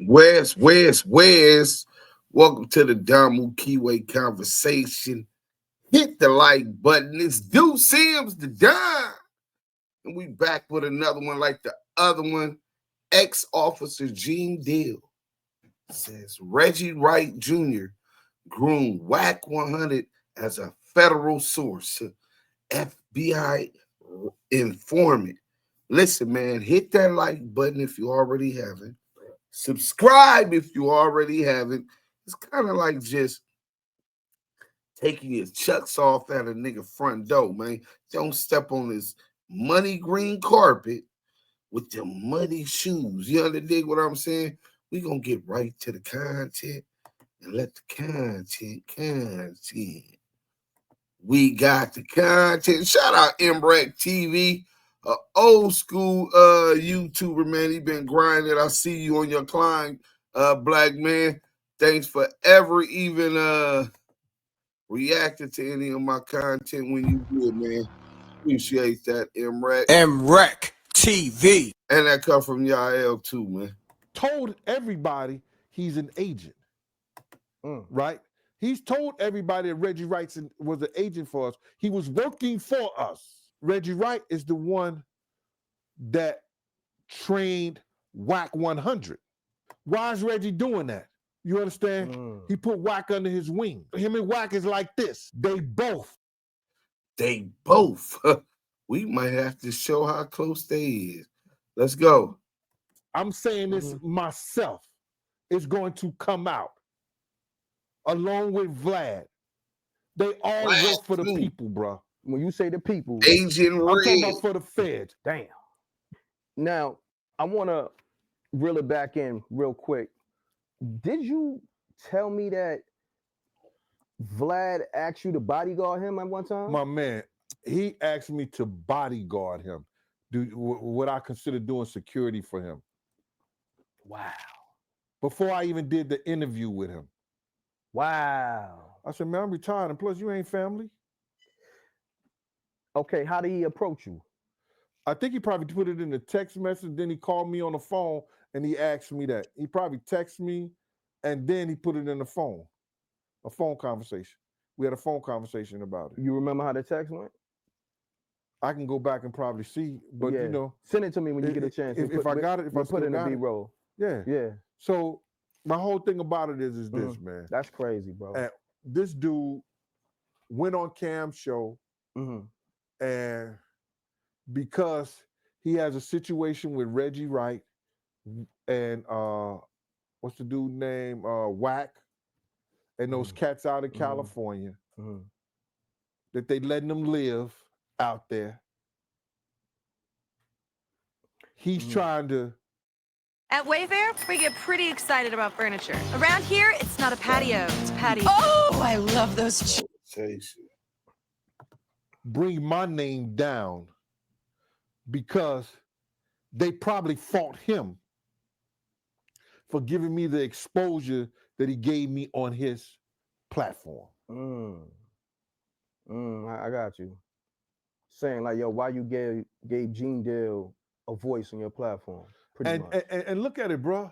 Where's? Welcome to the Damu Kiwe Conversation. Hit the like button. It's DUSE M's the Dime. And we back with another one like the other one. Ex-officer Gene Deal says Reggie Wright Jr. groomed WACK100 as a federal source. FBI informant. Listen, man, hit that like button if you already haven't. Subscribe if you already haven't. It's kind of like just taking your chucks off at a nigga front door, man. Don't step on this muddy green carpet with your muddy shoes. You understand what I'm saying? We gonna get right to the content and let the content. We got the content. Shout out MREC old school YouTuber, man. He been grinding. I see you on your climb, black man. Thanks for ever even reacting to any of my content when you do it, man. Appreciate that, MREC. MREC TV. And that come from Yael too, man. Told everybody he's an agent, right? He's told everybody that Reggie Wright was an agent for us. He was working for us. Reggie Wright is the one that trained WACK100. Why is Reggie doing that? You understand? He put WACK under his wing. Him and WACK is like this. They both. We might have to show how close they is. Let's go. I'm saying this myself. It's going to come out. Along with Vlad. They all work for the people, bro. When you say the people, Agent I'm Red. talking about for the feds. Damn. Now, I want to reel it back in real quick. Did you tell me that Vlad asked you to bodyguard him at one time? My man, he asked me to bodyguard him. Do what I consider doing security for him. Wow. Before I even did the interview with him. Wow. I said, man, I'm retired, and plus you ain't family. Okay, how did he approach you? I think he probably put it in the text message, then he called me on the phone and he asked me that. He probably texted me and then he put it in the phone, a phone conversation. We had a phone conversation about it. You remember how the text went? I can go back and probably see, but you know. Send it to me when you get a chance. If I got it, if I put it in the B-roll. Yeah. Yeah. So my whole thing about it is this, man. That's crazy, bro. And this dude went on Cam's show and because he has a situation with Reggie Wright and what's the dude name? WACK and those cats out in California that they letting them live out there. He's trying to. At Wayfair, we get pretty excited about furniture. Around here, it's not a patio, it's a patio. Oh, I love those. Bring my name down because they probably fought him for giving me the exposure that he gave me on his platform. I got you. Saying like, yo, why you gave Gene Deal a voice on your platform? And look at it, bro.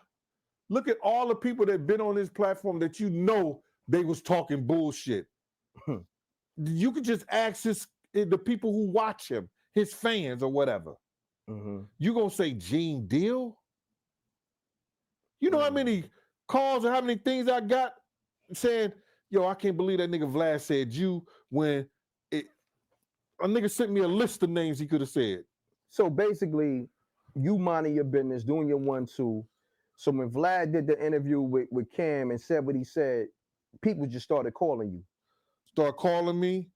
Look at all the people that been on his platform that you know they was talking bullshit. You could just ask the people who watch him, his fans or whatever. You gonna say Gene Deal? You know how many calls and how many things I got saying, yo, I can't believe that nigga Vlad said you when a nigga sent me a list of names he could have said. So basically, you minding your business, doing your 1-2. So when Vlad did the interview with Cam and said what he said, people just started calling you. Start calling me,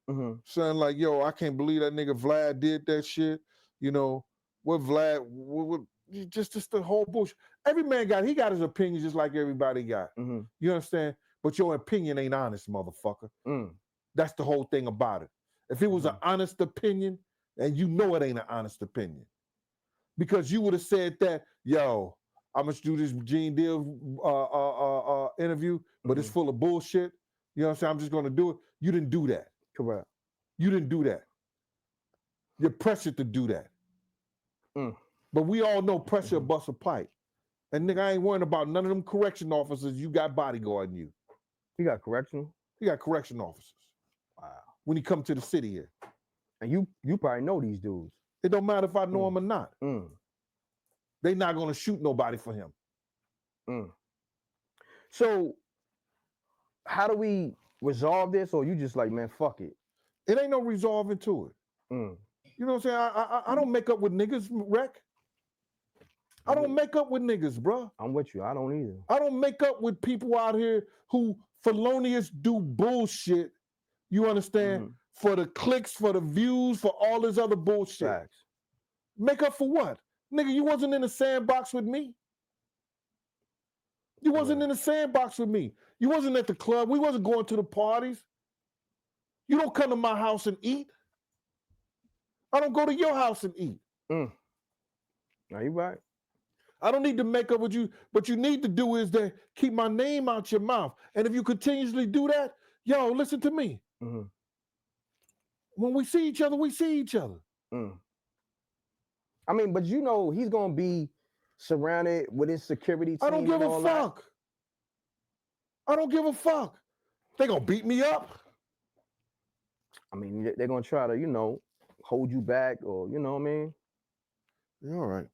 saying like, yo, I can't believe that nigga Vlad did that shit. You know, what Vlad, just the whole bullshit. Every man he got his opinion just like everybody got. You understand? But your opinion ain't honest, motherfucker. That's the whole thing about it. If it was an honest opinion, and you know it ain't an honest opinion. Because you would have said that, yo, I'm gonna do this Gene Deal interview, but it's full of bullshit. You know what I'm saying? I'm just gonna do it. You didn't do that. Correct. You didn't do that. You're pressured to do that. But we all know pressure busts a pipe. And nigga, I ain't worrying about none of them correction officers you got bodyguarding you. You got correctional? You got correction officers. Wow. When he come to the city here. And you probably know these dudes. It don't matter if I know him or not. They not gonna shoot nobody for him. So how do we resolve this, or you just like, man, fuck it? It ain't no resolving to it. You know what I'm saying? I don't make up with niggas, Rec. I don't make up with niggas, bro. I'm with you. I don't either. I don't make up with people out here who felonious do bullshit. You understand? For the clicks, for the views, for all this other bullshit. Facts. Make up for what? Nigga, you wasn't in the sandbox with me. You wasn't in the sandbox with me. You wasn't at the club. We wasn't going to the parties. You don't come to my house and eat. I don't go to your house and eat. Now you right. I don't need to make up with you. What you need to do is that keep my name out your mouth. And if you continuously do that, yo, listen to me. When we see each other, we see each other. I mean, but you know he's gonna be surrounded with his security team. I don't give and a all fuck. I don't give a fuck. They gonna beat me up. I mean, they're gonna try to, you know, hold you back, or you know what I mean? You're all right.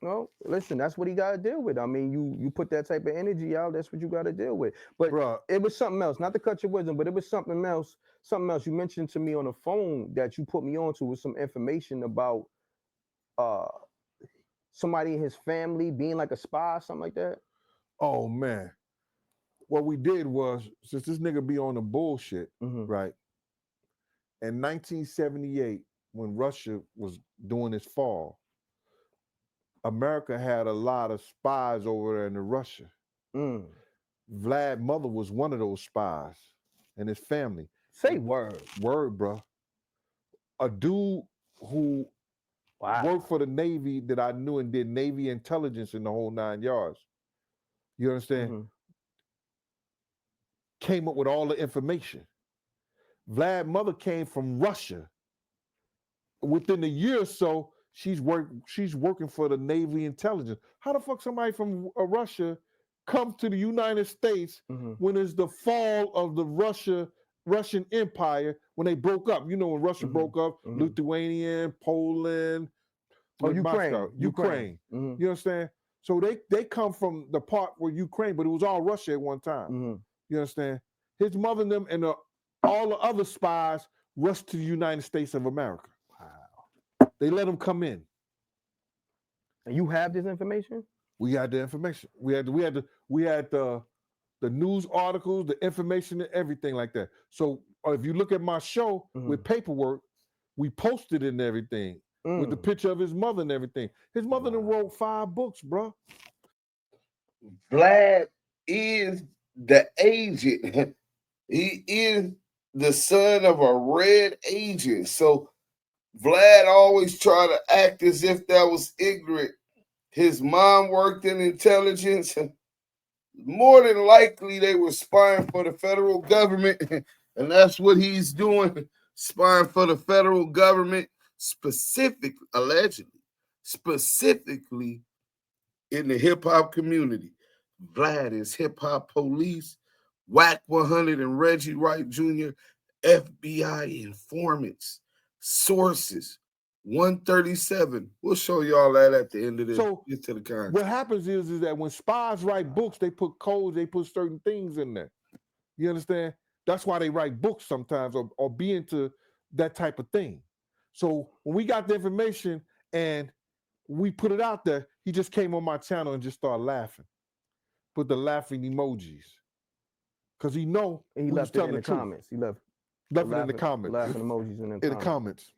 No, listen, that's what he got to deal with. I mean, you put that type of energy out, that's what you got to deal with. But Bruh, it was something else, not to cut your wisdom, but it was something else. Something else you mentioned to me on the phone that you put me on to was some information about somebody in his family being like a spy, something like that. oh man. What we did was, since this nigga be on the bullshit, right? In 1978, when Russia was doing its fall, America had a lot of spies over there in Russia. Vlad's mother was one of those spies, and his family. Say word. Word, bro. A dude who worked for the Navy that I knew and did Navy intelligence in the whole 9 yards. You understand? Came up with all the information. Vlad's mother came from Russia. Within a year or so, she's working for the Navy intelligence. How the fuck somebody from Russia comes to the United States when it's the fall of the Russian Empire, when they broke up? You know, when Russia broke up, Lithuania, Poland, Ukraine. You understand? So they come from the part where Ukraine, but it was all Russia at one time. You understand? His mother and them and all the other spies rushed to the United States of America. Wow. They let them come in. And you have this information? We had the information. We had the news articles, the information, and everything like that. So if you look at my show with paperwork, we posted it and everything with the picture of his mother and everything. His mother done wrote 5 books, bro. Vlad is the agent. He is the son of a red agent. So Vlad always try to act as if that was ignorant. His mom worked in intelligence. More than likely, they were spying for the federal government. And that's what he's doing, spying for the federal government, allegedly, specifically in the hip-hop community. Vlad is hip-hop police, WACK100 and Reggie Wright Jr., FBI informants, sources, 137. We'll show y'all that at the end of this. So get to the content. What happens is that when spies write books, they put codes, they put certain things in there. You understand? That's why they write books sometimes or be into that type of thing. So when we got the information and we put it out there, he just came on my channel and just started laughing. Put the laughing emojis. Because he know and he left it in the comments. He left it in the comments. Laughing emojis in the comments.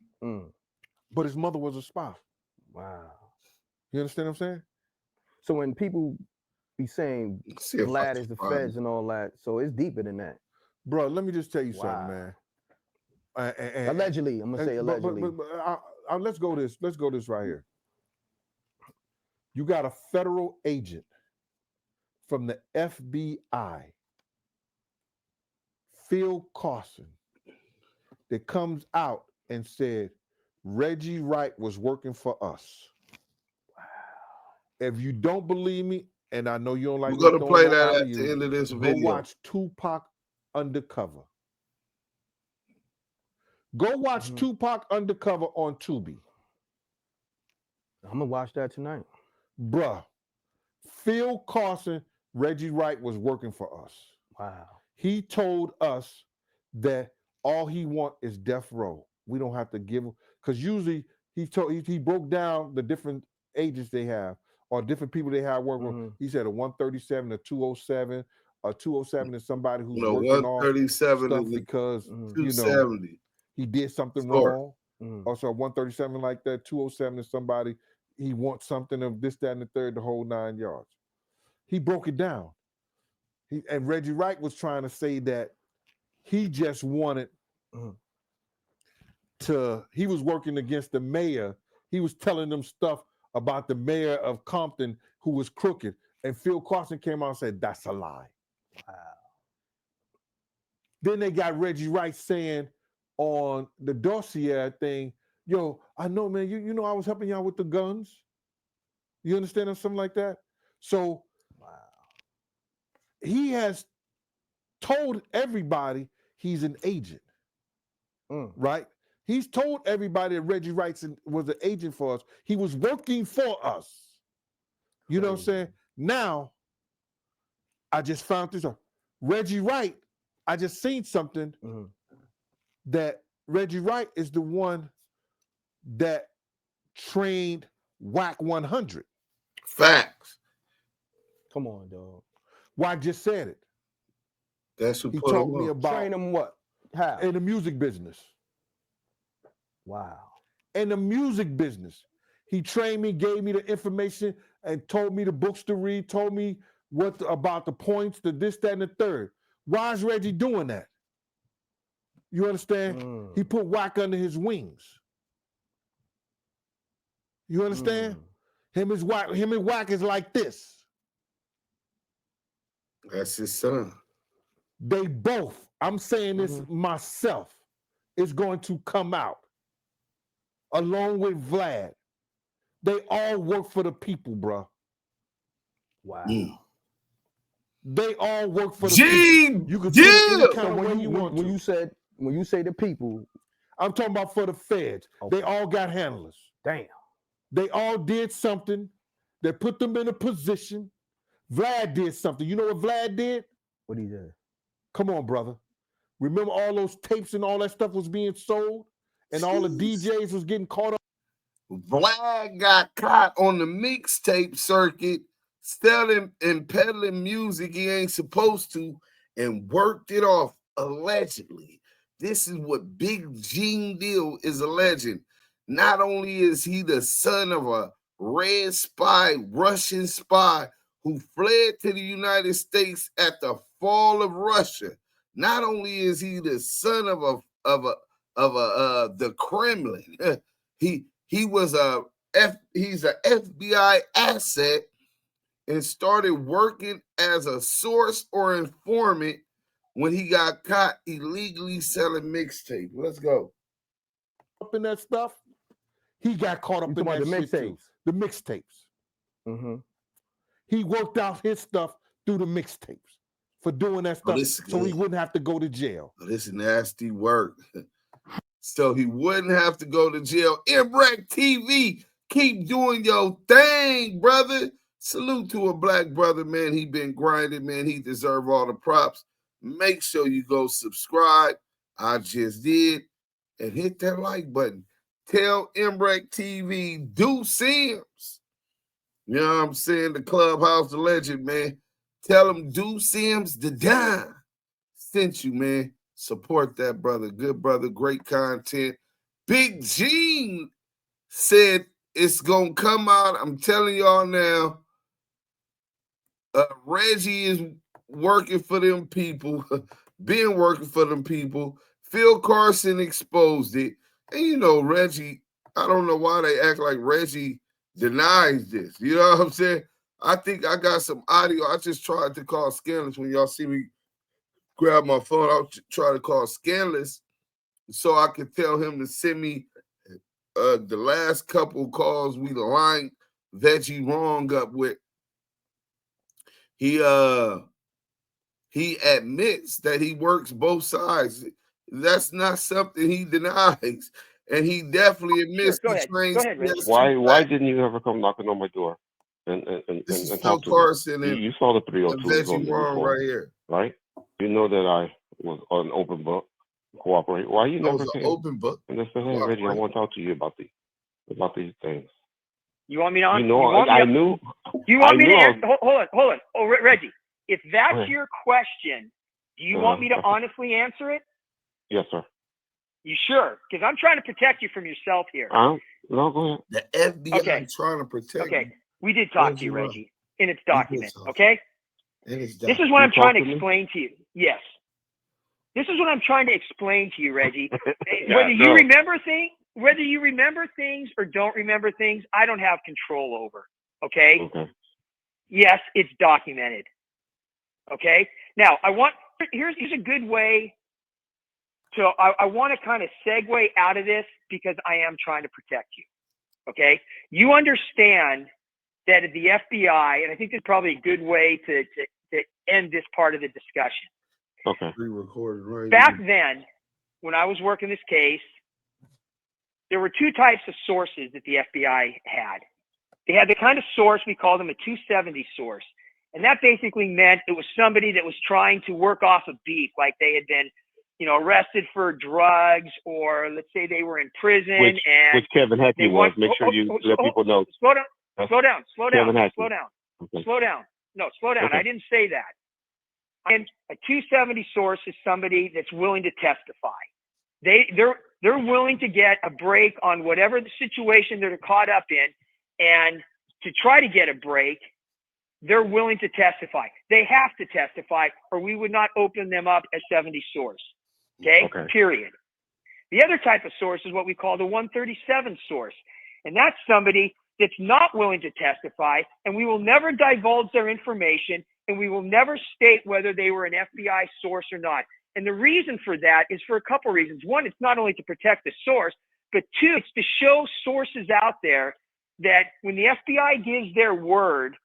But his mother was a spy. Wow. You understand what I'm saying? So when people be saying Vlad is the feds and all that, so it's deeper than that. Bro, let me just tell you something, man. Allegedly, I'm gonna say allegedly. But let's go this right here. You got a federal agent from the FBI, Phil Carson, that comes out and said Reggie Wright was working for us. Wow. If you don't believe me, and I know you don't like We're me gonna play throwing that no at the end of this Go video. watch Tupac Undercover. Go watch Tupac Undercover on Tubi. I'm gonna watch that tonight. Bruh, Phil Carson, Reggie Wright was working for us. Wow. He told us that all he want is death row. We don't have to give him, because usually he broke down the different agents they have or different people they have working with. He said a 137, a 207. A 207 is somebody who's working off 137 stuff is because 270. he did something Sure. wrong. Also 137 like that. 207 is somebody he wants something of this, that, and the third, the whole 9 yards. He broke it down. And Reggie Wright was trying to say that he just wanted he was working against the mayor. He was telling them stuff about the mayor of Compton who was crooked. And Phil Carson came out and said, that's a lie. Wow. Then they got Reggie Wright saying on the dossier thing, yo, I know, man, you know I was helping y'all with the guns. You understand or something like that? So he has told everybody he's an agent, right? He's told everybody that Reggie Wright was an agent for us. He was working for us. You know what I'm saying? Now, I just found this out. Reggie Wright, I just seen something that Reggie Wright is the one that trained WACK100. Facts. Come on, dog. WACK just said it. That's who He put told him me up. about Train him what? How? in the music business. Wow. In the music business. He trained me, gave me the information, and told me the books to read, told me about the points, the this, that, and the third. Why is Reggie doing that? You understand? He put WACK under his wings. You understand? Him and WACK is like this. That's his son. They both, I'm saying this myself, is going to come out along with Vlad. They all work for the people, bro. Wow. They all work for the G, people. You can feel it any kind of way you want when to. when you say the people, I'm talking about for the feds. Okay. They all got handlers. Damn. They all did something that put them in a position. Vlad did something. You know what Vlad did? What he did? Come on, brother. Remember all those tapes and all that stuff was being sold? And all the DJs was getting caught up? Vlad got caught on the mixtape circuit selling and peddling music he ain't supposed to and worked it off allegedly. This is what Big Gene Deal is alleging. Not only is he the son of a red spy, Russian spy who fled to the United States at the fall of Russia. Not only is he the son of the Kremlin, he's an FBI asset and started working as a source or informant when he got caught illegally selling mixtape. Let's go. Up in that stuff. He got caught up in that shit too. The mixtapes. He worked out his stuff through the mixtapes for doing that stuff so he wouldn't have to go to jail. This is nasty work. So he wouldn't have to go to jail. Vladtv, keep doing your thing, brother. Salute to a black brother, man. He been grinding, man. He deserve all the props. Make sure you go subscribe. I just did. And hit that like button. Tell Vladtv, DUSE M. You know what I'm saying? The Clubhouse, the legend, man. Tell him DUSE M the dime sent you, man. Support that brother. Good brother. Great content. Big Gene said it's going to come out. I'm telling y'all now. Reggie is working for them people. Been working for them people. Phil Carson exposed it. And you know, Reggie, I don't know why they act like Reggie denies this. You know what I'm saying? I think I got some audio. I just tried to call Scandalous when y'all see me grab my phone. I'll try to call Scandalous so I could tell him to send me the last couple calls we lined Veggie wrong up with. he admits that he works both sides. That's not something he denies. And he definitely admits Go he ahead. trains. Go ahead, Reggie. Why didn't you ever come knocking on my door and This is Phil talk to Carson me? and You saw the 302s Reggie on the Wright record, right here. right? You know that I was an open book, cooperate. Why you It never was an came open book. and just said, "Hey, Reggie, I want to talk to you about these things." You want me to? You know, I knew. You want me to I answer? Hold on. Oh, Reggie, if that's ahead. your question, do you want me to honestly answer it? Yes, sir. You sure? Because I'm trying to protect you from yourself here. No, go ahead. The FBI Okay. trying to protect Okay. you. We did talk to you, Reggie, and it's documented. Okay. This is what You I'm trying to talked to me? explain to you. Yes. This is what I'm trying to explain to you, Reggie. Yeah, whether you no. remember things or don't remember things, I don't have control over. Okay. Okay. Yes, it's documented. Okay. Now here's a good way to, I want to kind of segue out of this because I am trying to protect you. Okay. You understand that the FBI, and I think this is probably a good way to end this part of the discussion. Okay. Pre-recorded, right? Back then, when I was working this case, there were two types of sources that the FBI had. They had the kind of source, we call them a 270 source. And that basically meant it was somebody that was trying to work off of beef, like they had been, arrested for drugs, or let's say they were in prison. Which Kevin Hecky was. Make sure you let people know. Slow down. Slow down. Okay. Slow down. No, slow down. Okay. I didn't say that. And a 270 source is somebody that's willing to testify. They're willing to get a break on whatever the situation they're caught up in, and to try to get a break, they're willing to testify. They have to testify, or we would not open them up as 70 source. Okay? Period. The other type of source is what we call the 137 source. And that's somebody that's not willing to testify, and we will never divulge their information, and we will never state whether they were an FBI source or not. And the reason for that is for a couple reasons. One, it's not only to protect the source, but two, it's to show sources out there that when the FBI gives their word,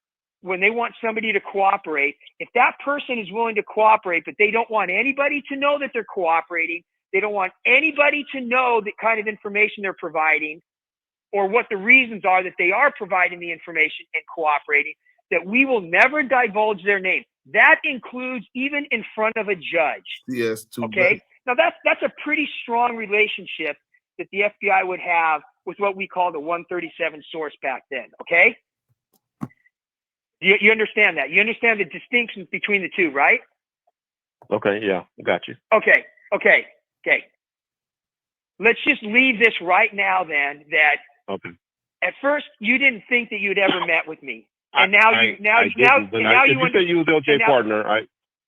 when they want somebody to cooperate, if that person is willing to cooperate, but they don't want anybody to know that they're cooperating, they don't want anybody to know the kind of information they're providing, or what the reasons are that they are providing the information and cooperating, that we will never divulge their name. That includes even in front of a judge. Yes. Okay. Now that's a pretty strong relationship that the FBI would have with what we call the 137 source back then. Okay. You understand that? You understand the distinctions between the two, right? Okay. Yeah. Got you. Okay. Let's just leave this right now then, that at first you didn't think that you'd ever met with me. And now you if you say you was LJ partner,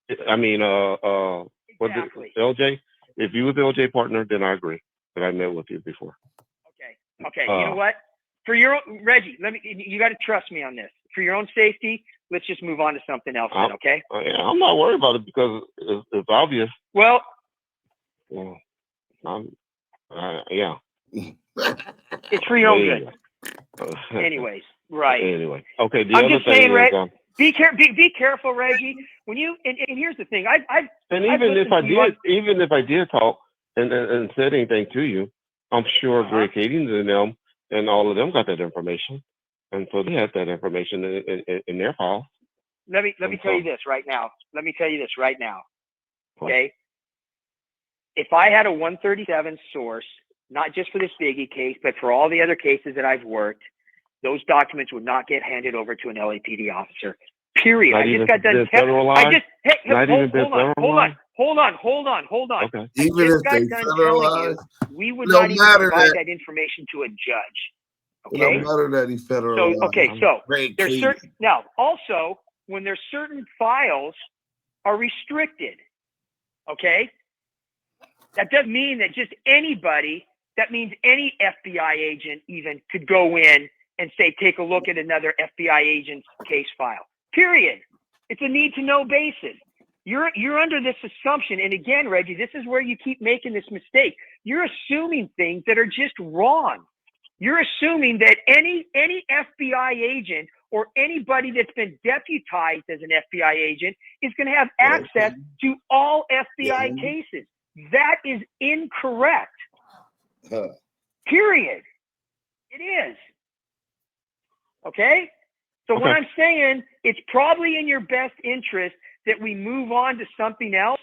Exactly. LJ? If you was the LJ partner, then I agree that I met with you before. Okay. You know what? For your own, Reggie, you got to trust me on this. For your own safety, let's just move on to something else then, okay? I'm not worried about it because it's obvious. Well, yeah. It's for your own good. Anyways, right. Anyway, okay. I'm just saying, be careful, Reggie. When you and here's the thing, even if I did talk and said anything to you, I'm sure Greg Kadings and them and all of them got that information, and so they had that information in their file. Let me tell you this right now. Okay. If I had a 137 source, not just for this Biggie case, but for all the other cases that I've worked, those documents would not get handed over to an LAPD officer. Period. Hold on. Okay. Even if they federalized, we would not even provide that information to a judge. Okay. No matter that he federalized. So there's certain now also when there's certain files are restricted. Okay. That doesn't mean that just anybody. That means any FBI agent even could go in and say, take a look at another FBI agent's case file. Period. It's a need to know basis. You're under this assumption. And again, Reggie, this is where you keep making this mistake. You're assuming things that are just wrong. You're assuming that any FBI agent or anybody that's been deputized as an FBI agent is going to have access to all FBI cases. That is incorrect. Period. It is. Okay? So what I'm saying, it's probably in your best interest that we move on to something else.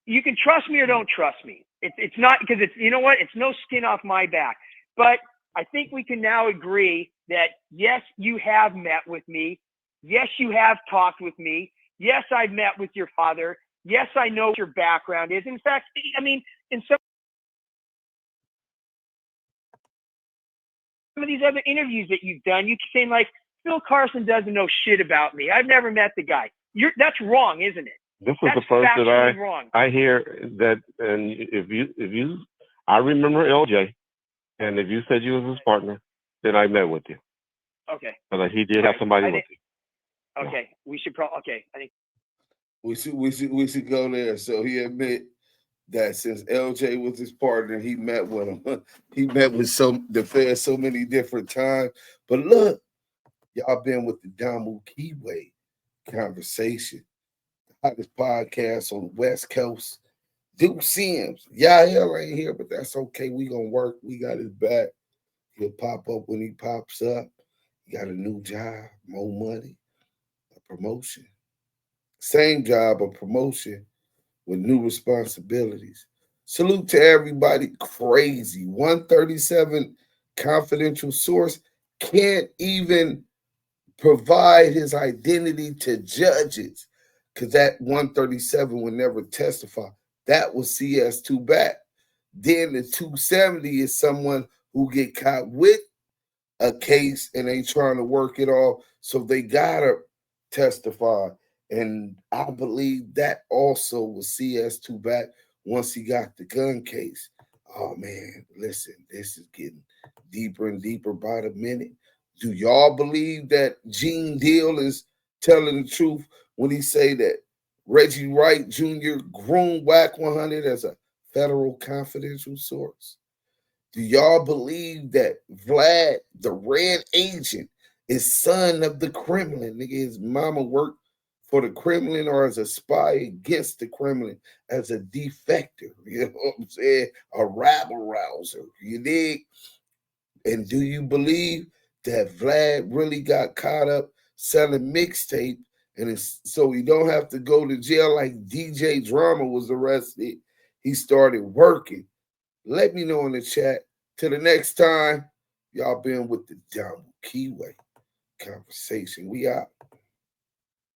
You can trust me or don't trust me. It's not, because it's, you know what? It's no skin off my back. But I think we can now agree that, yes, you have met with me. Yes, you have talked with me. Yes, I've met with your father. Yes, I know what your background is. In fact, I mean, in some of these other interviews that you've done, you keep saying like, Phil Carson doesn't know shit about me. I've never met the guy. That's wrong, isn't it? This was the first that I hear that. And I remember LJ, and if you said you was his partner, then I met with you. Okay. But he did have somebody with you. Okay, we should probably. Okay, I think we should go there. So he admit that since LJ was his partner, he met with him. He met with the fair so many different times. But look, y'all been with the Damu Kiwe Conversation, the hottest podcast on the West Coast. DUSE M. Yael ain't here, but that's okay. We gonna work. We got his back. He'll pop up when he pops up. He got a new job, more money, a promotion. Same job, a promotion with new responsibilities. Salute to everybody. Crazy. 137 confidential source can't even provide his identity to judges because that 137 would never testify. That was CS2 back. Then the 270 is someone who get caught with a case and they trying to work it off, so they gotta testify. And I believe that also was CS2 back once he got the gun case. Oh man, listen, this is getting deeper and deeper by the minute. Do y'all believe that Gene Deal is telling the truth when he say that Reggie Wright Jr. groomed WACK100 as a federal confidential source? Do y'all believe that Vlad, the red agent, is son of the Kremlin? Nigga, his mama worked for the Kremlin or as a spy against the Kremlin, as a defector, you know what I'm saying? A rabble rouser, you dig? And do you believe that Vlad really got caught up selling Mixtape, and so he don't have to go to jail like DJ Drama was arrested? He started working. Let me know in the chat. Till the next time, y'all been with the Damu Kiwe Conversation. We out.